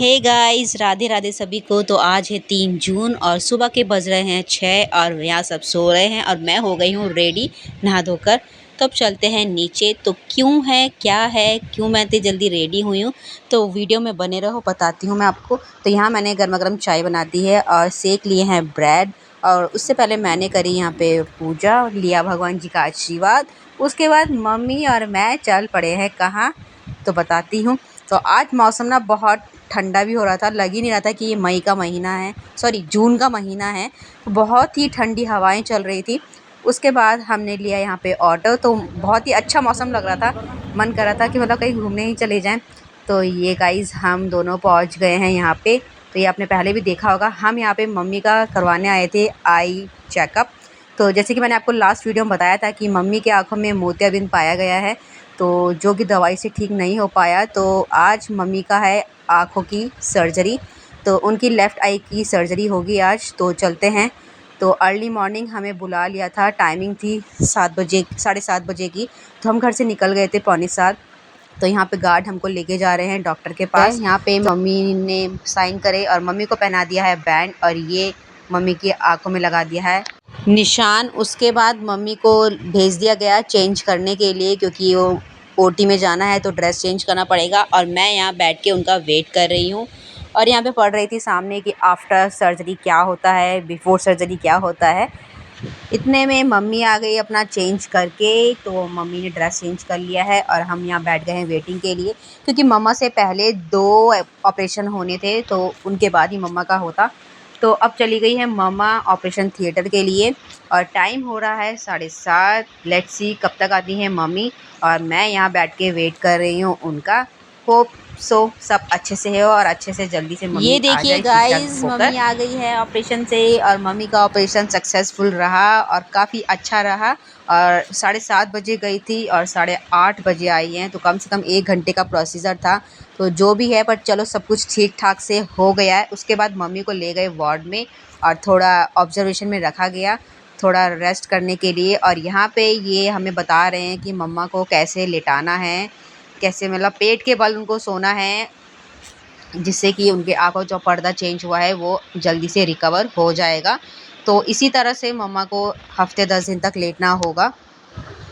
Hey guys, Radhe Radhe सभी को। तो आज है 3 जून और सुबह के बज रहे हैं 6 और यहाँ सब सो रहे हैं और मैं हो गई हूँ रेडी नहा धोकर। तो अब चलते हैं नीचे। तो क्यों है, क्या है, क्यों मैं इतनी जल्दी रेडी हुई हूँ, तो वीडियो में बने रहो, बताती हूँ मैं आपको। तो यहाँ मैंने गर्मा गर्म चाय बना दी है और सेक लिए हैं ब्रेड। और उससे पहले मैंने करी यहाँ पे पूजा, लिया भगवान जी का आशीर्वाद। उसके बाद मम्मी और मैं चल पड़े हैं कहाँ, तो बताती हूँ। तो आज मौसम ना बहुत ठंडा भी हो रहा था, लग ही नहीं रहा था कि ये मई का महीना है, सॉरी जून का महीना है। बहुत ही ठंडी हवाएं चल रही थी। उसके बाद हमने लिया यहाँ पे ऑटो, तो बहुत ही अच्छा मौसम लग रहा था, मन कर रहा था कि मतलब कहीं घूमने ही चले जाएं। तो ये गाइस हम दोनों पहुँच गए हैं यहाँ पे। तो ये आपने पहले भी देखा होगा, हम यहाँ पे मम्मी का करवाने आए थे आई चेकअप। तो जैसे कि मैंने आपको लास्ट वीडियो में बताया था कि मम्मी के आँखों में मोतियाबिंद पाया गया है, तो जो कि दवाई से ठीक नहीं हो पाया। तो आज मम्मी का है आँखों की सर्जरी, तो उनकी लेफ़्ट आई की सर्जरी होगी आज। तो चलते हैं। तो अर्ली मॉर्निंग हमें बुला लिया था, टाइमिंग थी 7 बजे, 7:30 बजे की। तो हम घर से निकल गए थे 6:45। तो यहाँ पे गार्ड हमको लेके जा रहे हैं डॉक्टर के पास। यहाँ पे मम्मी ने साइन करे और मम्मी को पहना दिया है बैंड, और ये मम्मी की आँखों में लगा दिया है निशान। उसके बाद मम्मी को भेज दिया गया चेंज करने के लिए, क्योंकि वो ओटी में जाना है तो ड्रेस चेंज करना पड़ेगा। और मैं यहाँ बैठ के उनका वेट कर रही हूँ और यहाँ पे पढ़ रही थी सामने कि आफ्टर सर्जरी क्या होता है, बिफोर सर्जरी क्या होता है। इतने में मम्मी आ गई अपना चेंज करके। तो मम्मी ने ड्रेस चेंज कर लिया है और हम यहाँ बैठ गए हैं वेटिंग के लिए, क्योंकि मम्मा से पहले 2 ऑपरेशन होने थे, तो उनके बाद ही मम्मा का होता। तो अब चली गई है मम्मा ऑपरेशन थिएटर के लिए और टाइम हो रहा है 7:30। लेट्स सी कब तक आती हैं मम्मी, और मैं यहाँ बैठ के वेट कर रही हूँ उनका। होप सो सब अच्छे से है और अच्छे से जल्दी से मम्मी ये आ देखिए जाए गाइस, ठीक-ठाक मम्मी होकर। आ गई है ऑपरेशन से और मम्मी का ऑपरेशन सक्सेसफुल रहा और काफ़ी अच्छा रहा। और 7:30 बजे गई थी और 8:30 बजे आई हैं, तो कम से कम 1 घंटे का प्रोसीजर था। तो जो भी है, पर चलो सब कुछ ठीक ठाक से हो गया है। उसके बाद मम्मी को ले गए वार्ड में और थोड़ा ऑब्जर्वेशन में रखा गया, थोड़ा रेस्ट करने के लिए। और यहाँ पे ये हमें बता रहे हैं कि मम्मा को कैसे लेटाना है, कैसे मतलब पेट के बल उनको सोना है, जिससे कि उनके आँखों जो पर्दा चेंज हुआ है वो जल्दी से रिकवर हो जाएगा। तो इसी तरह से मम्मा को हफ़्ते 10 दिन तक लेटना होगा।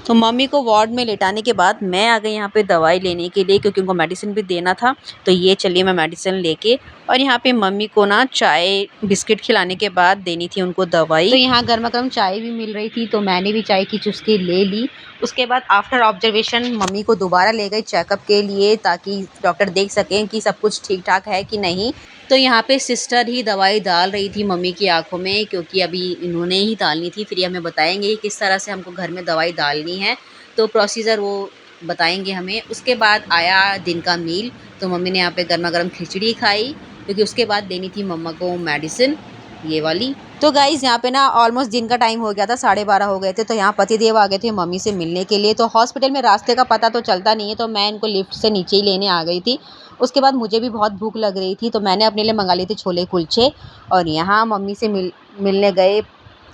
तो मम्मी को वार्ड में लेटाने के बाद मैं आ गई यहाँ पे दवाई लेने के लिए, क्योंकि उनको मेडिसिन भी देना था। तो ये चलिए मैं मेडिसिन लेके, और यहाँ पे मम्मी को ना चाय बिस्किट खिलाने के बाद देनी थी उनको दवाई। तो यहाँ गर्मा गर्म चाय भी मिल रही थी, तो मैंने भी चाय की चुस्की ले ली। उसके बाद आफ्टर ऑब्जर्वेशन मम्मी को दोबारा ले गई चेकअप के लिए, ताकि डॉक्टर देख सकें कि सब कुछ ठीक ठाक है कि नहीं। तो यहाँ पे सिस्टर ही दवाई डाल रही थी मम्मी की आँखों में, क्योंकि अभी इन्होंने ही डालनी थी। फिर ये हमें बताएंगे कि किस तरह से हमको घर में दवाई डालनी है, तो प्रोसीजर वो बताएंगे हमें। उसके बाद आया दिन का मील। तो मम्मी ने यहाँ पे गर्मा गर्म खिचड़ी खाई, क्योंकि उसके बाद देनी थी मम्मा को मेडिसिन ये वाली। तो गाइज़ यहाँ पे ना ऑलमोस्ट दिन का टाइम हो गया था, 12:30 हो गए थे। तो यहाँ पतिदेव आ गए थे मम्मी से मिलने के लिए। तो हॉस्पिटल में रास्ते का पता तो चलता नहीं है, तो मैं इनको लिफ्ट से नीचे ही लेने आ गई थी। उसके बाद मुझे भी बहुत भूख लग रही थी, तो मैंने अपने लिए मंगा लिए थे छोले कुलचे। और यहाँ मम्मी से मिलने गए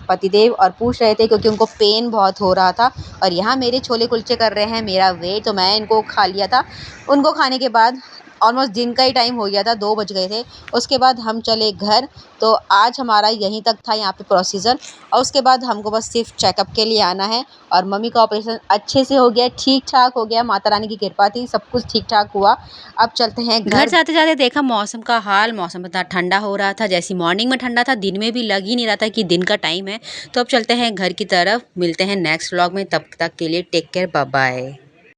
पतिदेव और पूछ रहे थे, क्योंकि उनको पेन बहुत हो रहा था। और यहाँ मेरे छोले कुलचे कर रहे हैं मेरा वेट, तो मैं इनको खा लिया था। उनको खाने के बाद ऑलमोस्ट दिन का ही टाइम हो गया था, 2 बज गए थे। उसके बाद हम चले घर। तो आज हमारा यहीं तक था यहाँ पे प्रोसीजर, और उसके बाद हमको बस सिर्फ चेकअप के लिए आना है। और मम्मी का ऑपरेशन अच्छे से हो गया, ठीक ठाक हो गया, माता रानी की कृपा थी, सब कुछ ठीक ठाक हुआ। अब चलते हैं घर जाते जाते देखा मौसम का हाल, मौसम इतना ठंडा हो रहा था, जैसी मॉर्निंग में ठंडा था, दिन में भी लग ही नहीं रहा था कि दिन का टाइम है। तो अब चलते हैं घर की तरफ, मिलते हैं नेक्स्ट व्लॉग में, तब तक के लिए टेक केयर, बाय बाय।